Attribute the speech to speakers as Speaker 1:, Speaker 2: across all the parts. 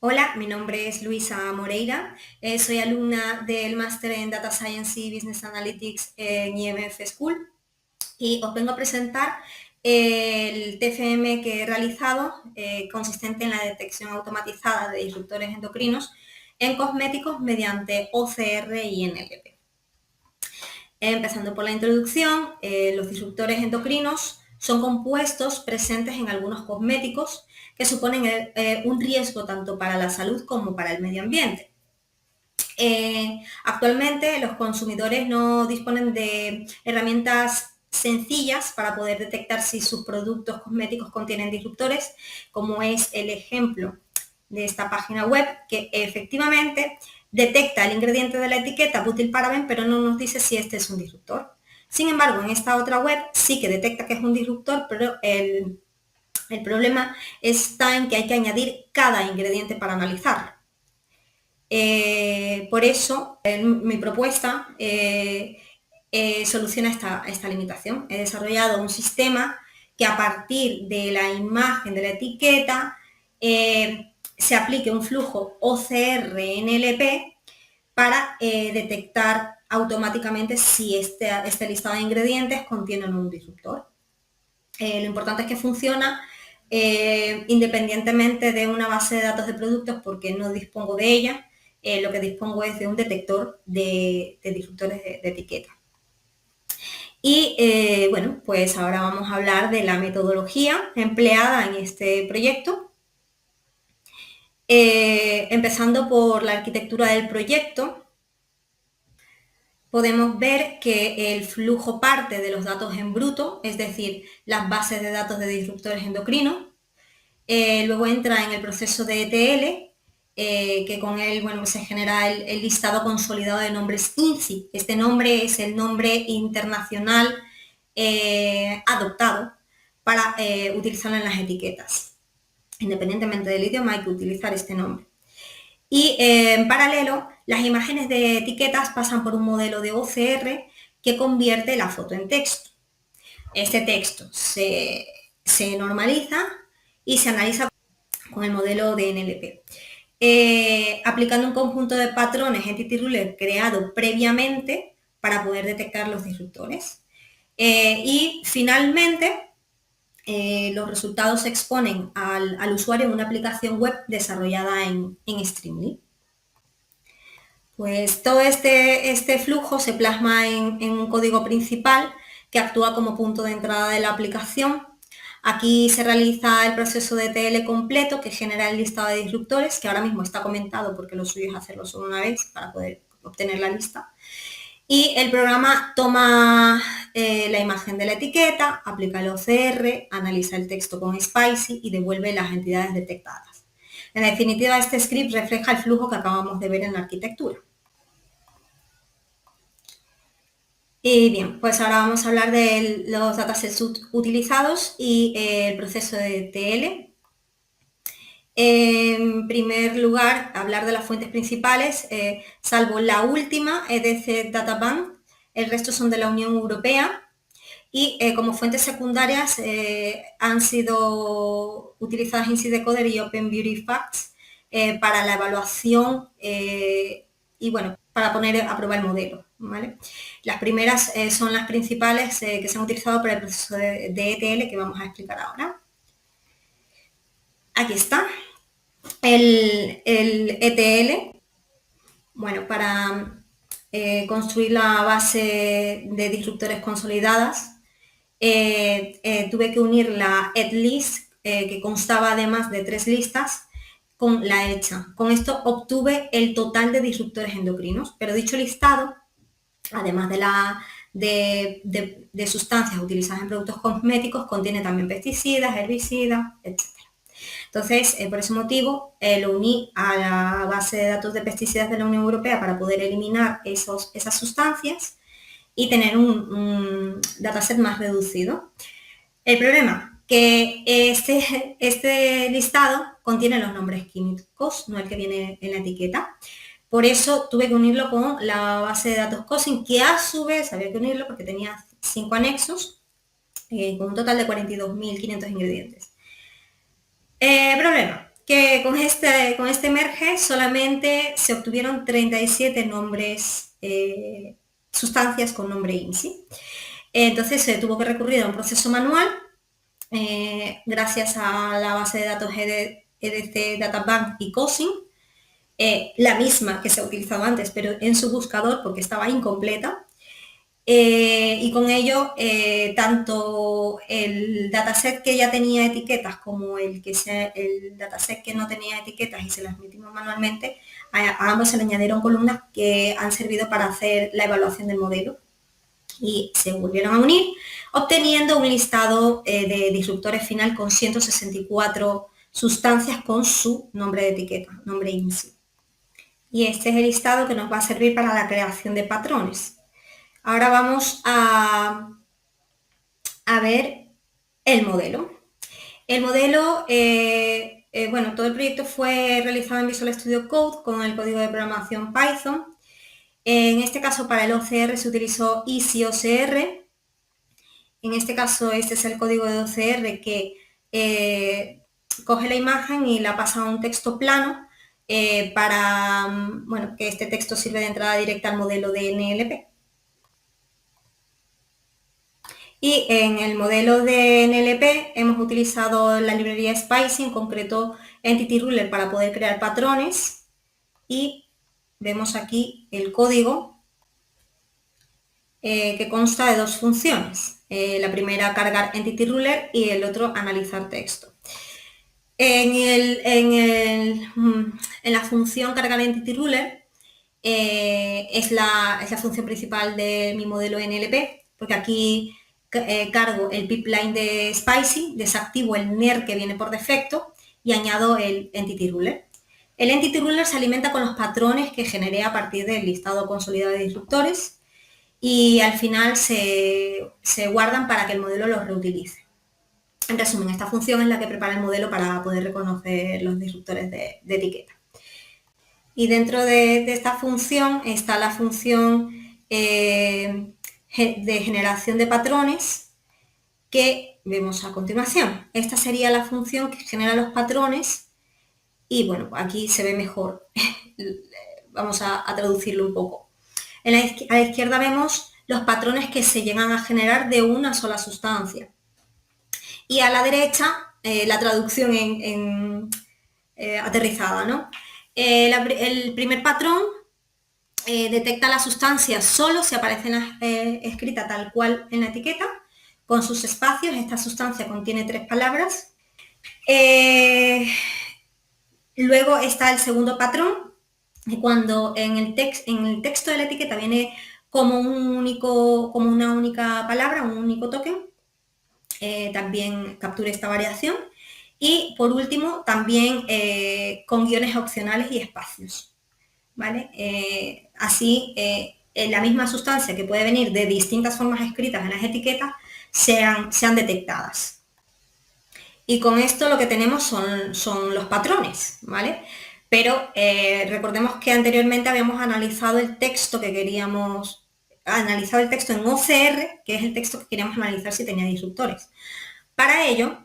Speaker 1: Hola, mi nombre es Luisa Moreira, soy alumna del máster en Data Science y Business Analytics en IMF School y os vengo a presentar el TFM que he realizado, consistente en la detección automatizada de disruptores endocrinos en cosméticos mediante OCR y NLP. Empezando por la introducción, los disruptores endocrinos son compuestos presentes en algunos cosméticos que suponen un riesgo tanto para la salud como para el medio ambiente. Actualmente los consumidores no disponen de herramientas sencillas para poder detectar si sus productos cosméticos contienen disruptores, como es el ejemplo de esta página web, que efectivamente detecta el ingrediente de la etiqueta butilparaben, pero no nos dice si este es un disruptor. Sin embargo, en esta otra web sí que detecta que es un disruptor, pero el problema está en que hay que añadir cada ingrediente para analizarlo. Por eso, mi propuesta soluciona esta limitación. He desarrollado un sistema que a partir de la imagen de la etiqueta se aplique un flujo OCR-NLP para detectar automáticamente si este listado de ingredientes contienen un disruptor. Lo importante es que funciona independientemente de una base de datos de productos, porque no dispongo de ella. Lo que dispongo es de un detector de disruptores de etiqueta. Y bueno, pues ahora vamos a hablar de la metodología empleada en este proyecto. Empezando por la arquitectura del proyecto, podemos ver que el flujo parte de los datos en bruto, es decir, las bases de datos de disruptores endocrinos. Luego entra en el proceso de ETL, que con él se genera el listado consolidado de nombres INCI. Este nombre es el nombre internacional adoptado para utilizarlo en las etiquetas. Independientemente del idioma hay que utilizar este nombre. Y en paralelo, las imágenes de etiquetas pasan por un modelo de OCR que convierte la foto en texto. Este texto se normaliza y se analiza con el modelo de NLP. Aplicando un conjunto de patrones Entity Ruler creado previamente para poder detectar los disruptores. Y finalmente, los resultados se exponen al usuario en una aplicación web desarrollada en Streamlit. Pues todo este flujo se plasma en un código principal que actúa como punto de entrada de la aplicación. Aquí se realiza el proceso de ETL completo que genera el listado de disruptores, que ahora mismo está comentado porque lo suyo es hacerlo solo una vez para poder obtener la lista. Y el programa toma la imagen de la etiqueta, aplica el OCR, analiza el texto con Spicy y devuelve las entidades detectadas. En definitiva, este script refleja el flujo que acabamos de ver en la arquitectura. Y bien, pues ahora vamos a hablar de los datasets utilizados y el proceso de ETL. En primer lugar, hablar de las fuentes principales, salvo la última, EDC Databank, el resto son de la Unión Europea. Y como fuentes secundarias han sido utilizadas InCidecoder y Open Beauty Facts para la evaluación y bueno, para poner a prueba el modelo, ¿vale? Las primeras son las principales que se han utilizado para el proceso de ETL que vamos a explicar ahora. Aquí está el ETL. Bueno, para construir la base de disruptores consolidadas, tuve que unir la EdList, que constaba además de 3 listas, con la hecha. Con esto obtuve el total de disruptores endocrinos, pero dicho listado, además de sustancias utilizadas en productos cosméticos, contiene también pesticidas, herbicidas, etc. Entonces, por ese motivo, lo uní a la base de datos de pesticidas de la Unión Europea para poder eliminar esas sustancias y tener un dataset más reducido. El problema, que este listado contiene los nombres químicos, no el que viene en la etiqueta. Por eso tuve que unirlo con la base de datos COSIN, que a su vez había que unirlo porque tenía 5 anexos, con un total de 42.500 ingredientes. Problema. que con este merge solamente se obtuvieron 37 nombres, sustancias con nombre INSI. Entonces se tuvo que recurrir a un proceso manual, gracias a la base de datos EDC Databank y COSIN, la misma que se ha utilizado antes, pero en su buscador porque estaba incompleta. Y con ello, tanto el dataset que ya tenía etiquetas como el dataset que no tenía etiquetas y se las metimos manualmente, a ambos se le añadieron columnas que han servido para hacer la evaluación del modelo. Y se volvieron a unir, obteniendo un listado de disruptores final con 164 sustancias con su nombre de etiqueta, nombre INSI. Y este es el listado que nos va a servir para la creación de patrones. Ahora vamos a ver el modelo. El modelo, bueno, todo el proyecto fue realizado en Visual Studio Code con el código de programación Python. En este caso, para el OCR se utilizó Easy OCR. En este caso, este es el código de OCR que coge la imagen y la pasa a un texto plano para, bueno, que este texto sirve de entrada directa al modelo de NLP. Y en el modelo de NLP hemos utilizado la librería Spicy, en concreto Entity Ruler, para poder crear patrones. Y vemos aquí el código que consta de dos funciones. La primera, cargar Entity Ruler, y el otro, analizar texto. En la función cargar Entity Ruler es la función principal de mi modelo NLP, porque aquí cargo el pipeline de Spicy, desactivo el NER que viene por defecto y añado el Entity Ruler. El Entity Ruler se alimenta con los patrones que generé a partir del listado consolidado de disruptores y al final se guardan para que el modelo los reutilice. En resumen, esta función es la que prepara el modelo para poder reconocer los disruptores de etiqueta. Y dentro de esta función está la función de generación de patrones que vemos a continuación. Esta sería la función que genera los patrones y bueno, aquí se ve mejor. Vamos a traducirlo un poco. A la izquierda vemos los patrones que se llegan a generar de una sola sustancia. Y a la derecha, la traducción aterrizada, ¿no? El primer patrón detecta la sustancia solo si aparece escrita tal cual en la etiqueta, con sus espacios. Esta sustancia contiene 3 palabras. Luego está el segundo patrón, que cuando en el texto de la etiqueta viene como una única palabra, un único token, también capture esta variación. Y por último, también con guiones opcionales y espacios, ¿vale? Así, la misma sustancia que puede venir de distintas formas escritas en las etiquetas sean detectadas. Y con esto lo que tenemos son los patrones, ¿vale? Pero recordemos que anteriormente habíamos analizado el texto en OCR, que es el texto que queríamos analizar si tenía disruptores. Para ello,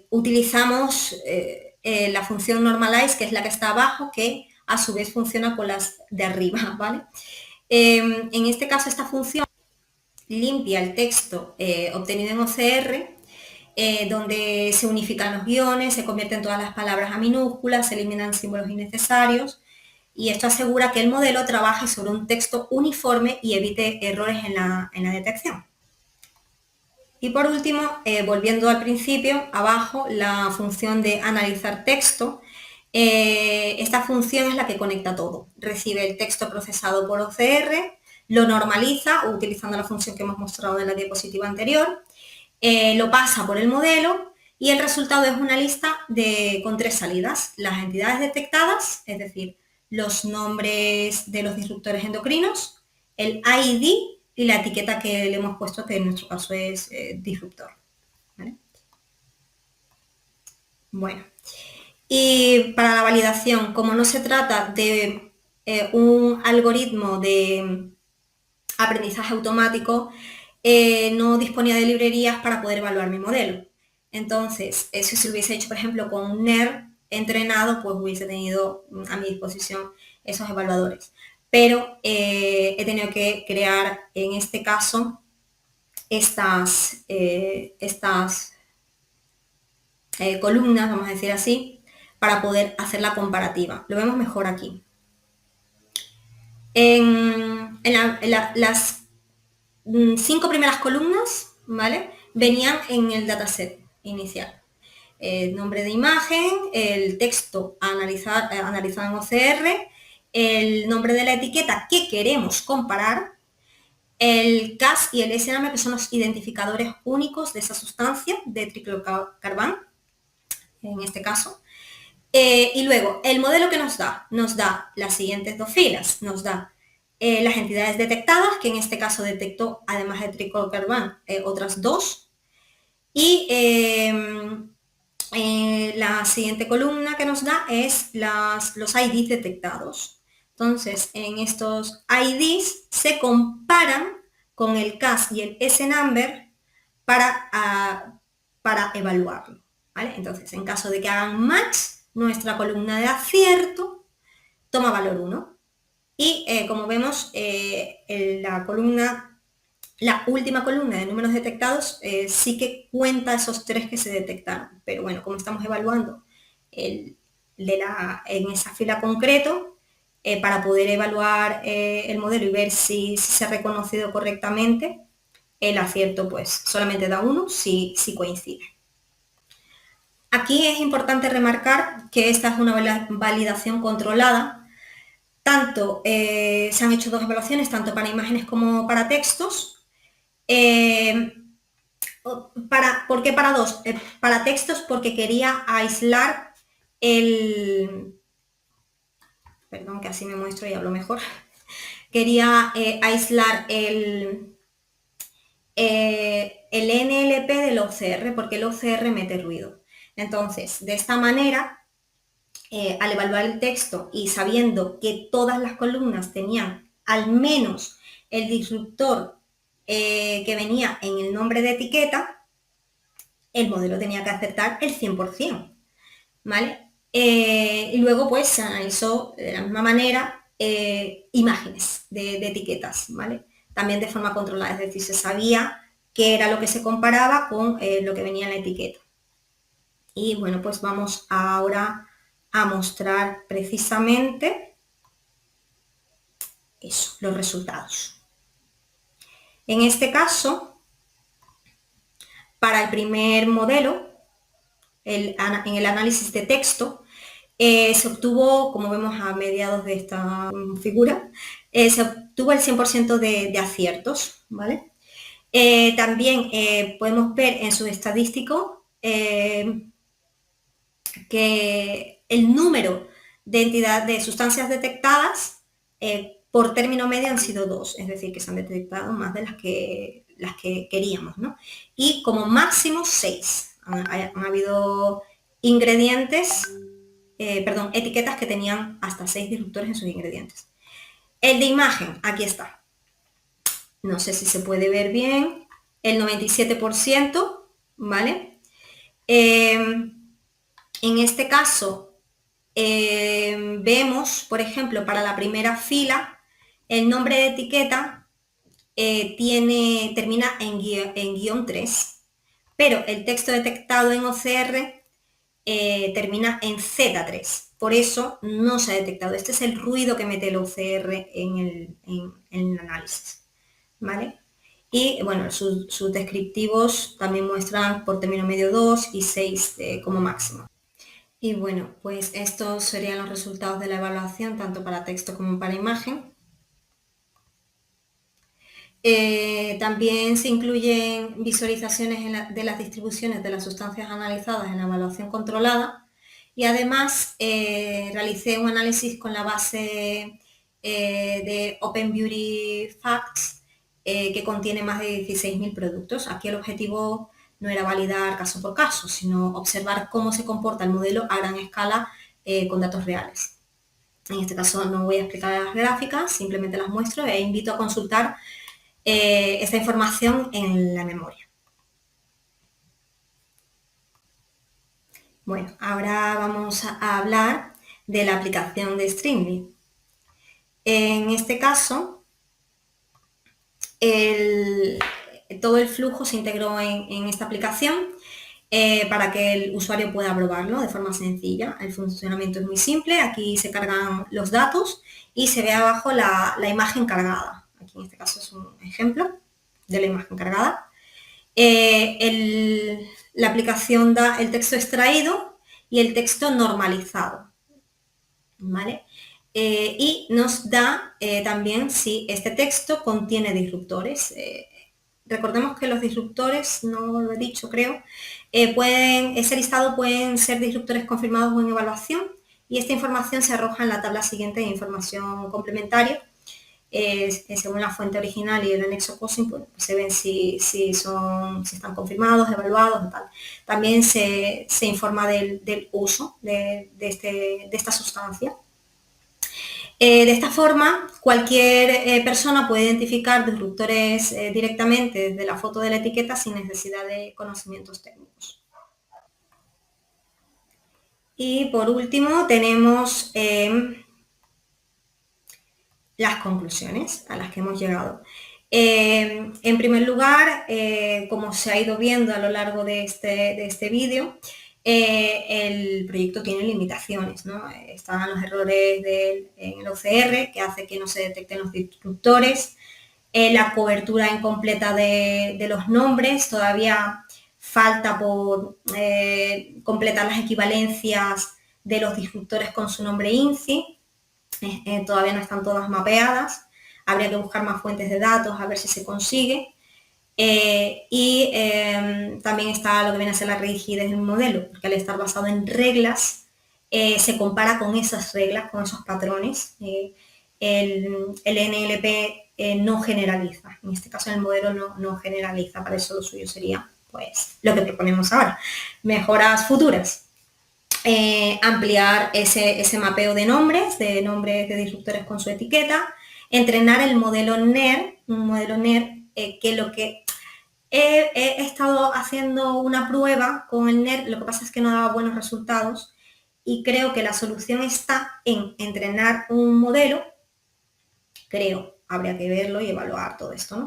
Speaker 1: utilizamos la función normalize, que es la que está abajo, que a su vez funciona con las de arriba, ¿vale? En este caso, esta función limpia el texto obtenido en OCR, donde se unifican los guiones, se convierten todas las palabras a minúsculas, se eliminan símbolos innecesarios, y esto asegura que el modelo trabaje sobre un texto uniforme y evite errores en la detección. Y por último, volviendo al principio, abajo, la función de analizar texto. Esta función es la que conecta todo. Recibe el texto procesado por OCR, lo normaliza utilizando la función que hemos mostrado en la diapositiva anterior, lo pasa por el modelo y el resultado es una lista con 3 salidas. Las entidades detectadas, es decir, los nombres de los disruptores endocrinos, el ID y la etiqueta que le hemos puesto, que en nuestro caso es disruptor, ¿vale? Bueno, y para la validación, como no se trata de un algoritmo de aprendizaje automático, no disponía de librerías para poder evaluar mi modelo. Entonces, eso si se lo hubiese hecho, por ejemplo, con un NER entrenado, pues hubiese tenido a mi disposición esos evaluadores. Pero he tenido que crear, en este caso, estas columnas, vamos a decir así, para poder hacer la comparativa. Lo vemos mejor aquí. Las 5 primeras columnas, ¿vale? Venían en el dataset inicial. El nombre de imagen, el texto analizado en OCR, el nombre de la etiqueta que queremos comparar, el CAS y el SNAME, que son los identificadores únicos de esa sustancia, de triclocarbán, en este caso. Y luego, el modelo que nos da las siguientes 2 filas. Nos da las entidades detectadas, que en este caso detectó, además de triclocarbán, otras 2. Y la siguiente columna que nos da es los IDs detectados. Entonces, en estos IDs se comparan con el CAS y el S-Number para evaluarlo, ¿vale? Entonces, en caso de que hagan match, nuestra columna de acierto toma valor 1. Y como vemos, la última columna de números detectados sí que cuenta esos 3 que se detectaron. Pero bueno, como estamos evaluando en esa fila concreto, para poder evaluar el modelo y ver si se ha reconocido correctamente, el acierto pues solamente da 1 si coincide. Aquí es importante remarcar que esta es una validación controlada. Tanto se han hecho 2 evaluaciones, tanto para imágenes como para textos. ¿Por qué para 2? Para textos porque quería aislar perdón, que así me muestro y hablo mejor. Quería aislar el NLP del OCR, porque el OCR mete ruido. Entonces, de esta manera, al evaluar el texto y sabiendo que todas las columnas tenían al menos el disruptor que venía en el nombre de etiqueta, el modelo tenía que acertar el 100%, ¿vale? Y luego pues se analizó de la misma manera imágenes de etiquetas, ¿vale? También de forma controlada, es decir, se sabía qué era lo que se comparaba con lo que venía en la etiqueta. Y bueno, pues vamos ahora a mostrar precisamente eso, los resultados. En este caso, para el primer modelo, en el análisis de texto, se obtuvo, como vemos a mediados de esta figura, se obtuvo el 100% de aciertos, ¿vale? También podemos ver en sus estadísticos que el número de sustancias detectadas por término medio han sido 2, es decir, que se han detectado más de las que queríamos, ¿no? Y como máximo 6. Han habido etiquetas que tenían hasta 6 disruptores en sus ingredientes. El de imagen, aquí está. No sé si se puede ver bien. El 97%, ¿vale? En este caso, vemos, por ejemplo, para la primera fila, el nombre de etiqueta termina en guión 3, pero el texto detectado en OCR termina en Z3. Por eso no se ha detectado. Este es el ruido que mete el OCR en el análisis, ¿vale? Y bueno, sus descriptivos también muestran por término medio 2 y 6 como máximo. Y bueno, pues estos serían los resultados de la evaluación, tanto para texto como para imagen. También se incluyen visualizaciones de las distribuciones de las sustancias analizadas en la evaluación controlada y además realicé un análisis con la base de Open Beauty Facts que contiene más de 16.000 productos. Aquí el objetivo no era validar caso por caso, sino observar cómo se comporta el modelo a gran escala con datos reales. En este caso no voy a explicar las gráficas, simplemente las muestro e invito a consultar esta información en la memoria. Bueno, ahora vamos a hablar de la aplicación de Streamlit. En este caso, todo el flujo se integró en esta aplicación para que el usuario pueda probarlo de forma sencilla. El funcionamiento es muy simple, aquí se cargan los datos y se ve abajo la imagen cargada. Aquí en este caso es un ejemplo de la imagen cargada. La aplicación da el texto extraído y el texto normalizado, ¿vale? Y nos da también si este texto contiene disruptores. Recordemos que los disruptores, no lo he dicho creo, ese listado pueden ser disruptores confirmados o en evaluación y esta información se arroja en la tabla siguiente de información complementaria. Según la fuente original y el anexo COSIM, pues, se ven si están confirmados, evaluados o tal. También se informa del uso de esta sustancia. De esta forma, cualquier persona puede identificar disruptores directamente desde la foto de la etiqueta sin necesidad de conocimientos técnicos. Y por último tenemos las conclusiones a las que hemos llegado. En primer lugar, como se ha ido viendo a lo largo de este vídeo, el proyecto tiene limitaciones, ¿no? Están los errores en el OCR, que hace que no se detecten los disruptores, la cobertura incompleta de los nombres, todavía falta por completar las equivalencias de los disruptores con su nombre INCI, todavía no están todas mapeadas, habría que buscar más fuentes de datos a ver si se consigue. También está lo que viene a ser la rigidez del modelo, porque al estar basado en reglas, se compara con esas reglas, con esos patrones. El NLP no generaliza, en este caso el modelo no generaliza, para eso lo suyo sería pues lo que proponemos ahora, mejoras futuras. Ampliar ese mapeo de nombres de disruptores con su etiqueta, entrenar el modelo NER, un modelo NER que lo que he estado haciendo una prueba con el NER, lo que pasa es que no daba buenos resultados y creo que la solución está en entrenar un modelo, creo, habría que verlo y evaluar todo esto, ¿no?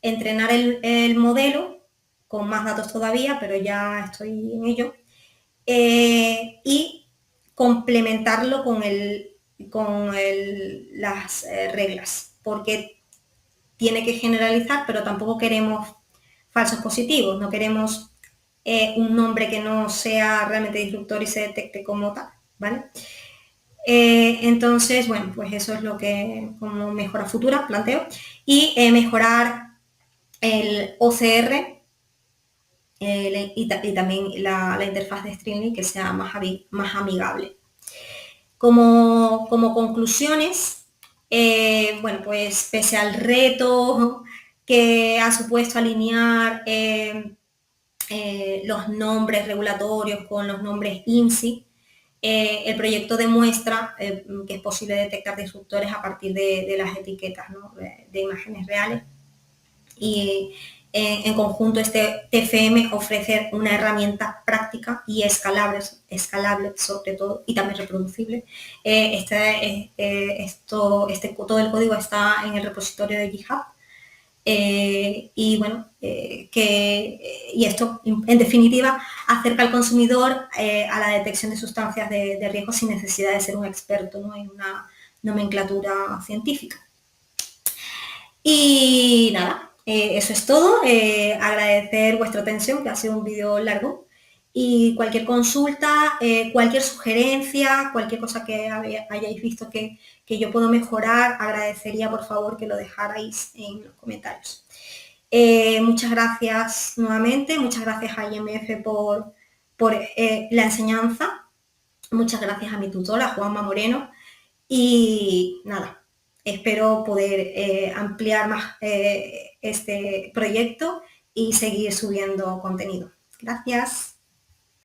Speaker 1: Entrenar el modelo con más datos todavía, pero ya estoy en ello, y complementarlo con las reglas, porque tiene que generalizar, pero tampoco queremos falsos positivos, no queremos un nombre que no sea realmente disruptor y se detecte como tal, ¿vale? Entonces, bueno, pues eso es lo que como mejora futura planteo. Y mejorar el OCR, y también la interfaz de Streamlit que sea más amigable. Como conclusiones, bueno, pues pese al reto que ha supuesto alinear los nombres regulatorios con los nombres INSI, el proyecto demuestra que es posible detectar disruptores a partir de las etiquetas, ¿no? de imágenes reales. Y en conjunto este TFM ofrece una herramienta práctica y escalable sobre todo, y también reproducible. Todo el código está en el repositorio de GitHub. Y bueno, y esto en definitiva acerca al consumidor a la detección de sustancias de riesgo sin necesidad de ser un experto, ¿no? En una nomenclatura científica. Y nada, eso es todo. Agradecer vuestra atención, que ha sido un vídeo largo. Y cualquier consulta, cualquier sugerencia, cualquier cosa que hayáis visto que yo puedo mejorar, agradecería por favor que lo dejarais en los comentarios. Muchas gracias nuevamente, muchas gracias a IMF por la enseñanza, muchas gracias a mi tutora, Juanma Moreno, y nada, espero poder ampliar más este proyecto y seguir subiendo contenido. Gracias.